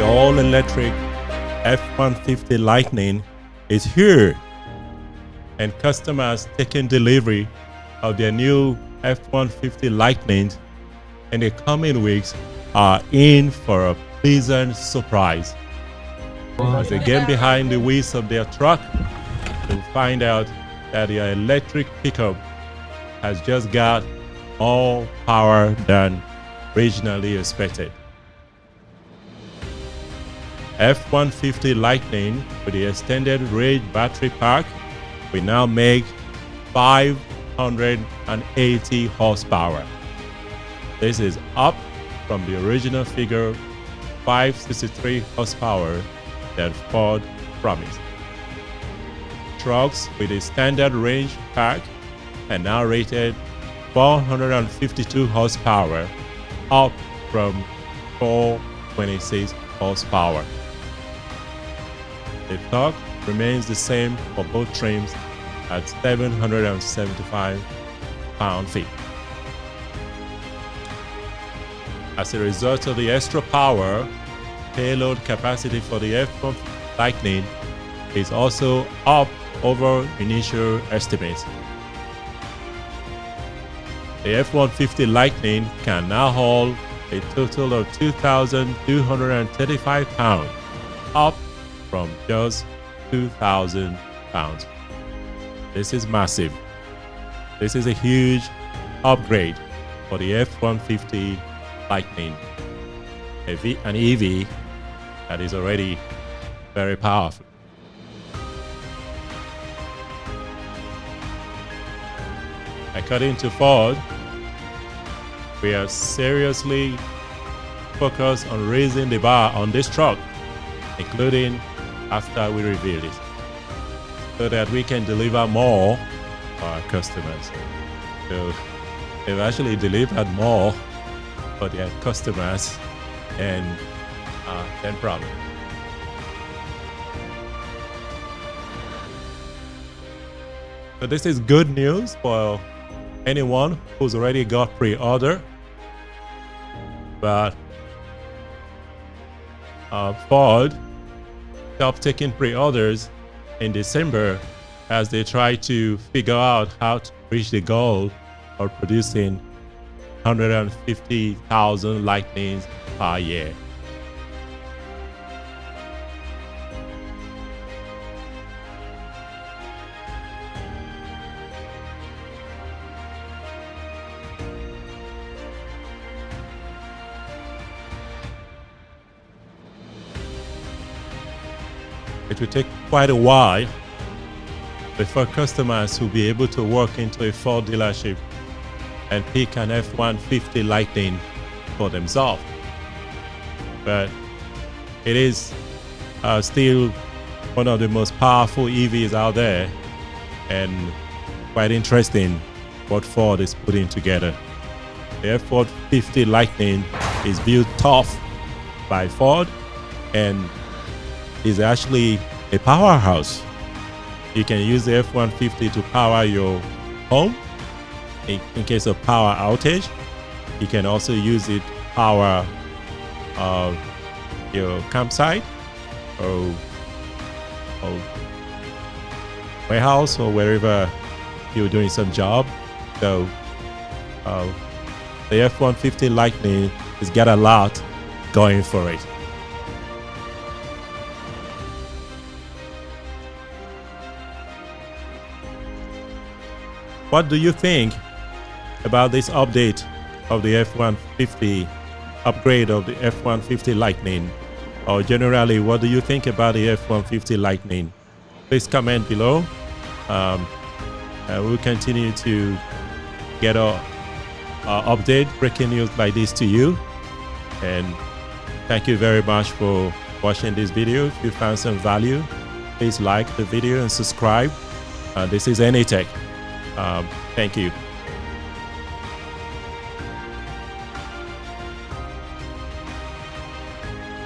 The all-electric F-150 Lightning is here, and customers taking delivery of their new F-150 Lightning in the coming weeks are in for a pleasant surprise. As they get behind the wheels of their truck, you'll find out that their electric pickup has just got more power than originally expected. F-150 Lightning with the extended range battery pack will now make 580 horsepower. This is up from the original figure 563 horsepower that Ford promised. Trucks with a standard range pack are now rated 452 horsepower, up from 426 horsepower. The torque remains the same for both trims at 775 pound-feet. As a result of the extra power, payload capacity for the F-150 Lightning is also up over initial estimates. The F-150 Lightning can now haul a total of 2,235 pounds, up from just 2,000 pounds. This is massive. This is a huge upgrade for the F-150 Lightning, an EV that is already very powerful. According to Ford, we are seriously focused on raising the bar on this truck, including after we reveal it, so that we can deliver more for our customers. So they've actually delivered more for their customers than promised. So this is good news for anyone who's already got pre-order, but Ford stopped taking pre-orders in December as they try to figure out how to reach the goal of producing 150,000 Lightnings per year. It will take quite a while before customers will be able to walk into a Ford dealership and pick an F-150 Lightning for themselves. But it is still one of the most powerful EVs out there, and quite interesting what Ford is putting together. The F-150 Lightning is built tough by Ford and is actually a powerhouse. You can use the F-150 to power your home in case of power outage. You can also use it to power your campsite or warehouse or wherever you're doing some job. So the F-150 Lightning has got a lot going for it. What do you think about this update of the F-150, upgrade of the F-150 Lightning? Or generally, what do you think about the F-150 Lightning? Please comment below. We'll continue to get our update, breaking news like this to you. And thank you very much for watching this video. If you found some value, please like the video and subscribe. This is Enitech. Thank you.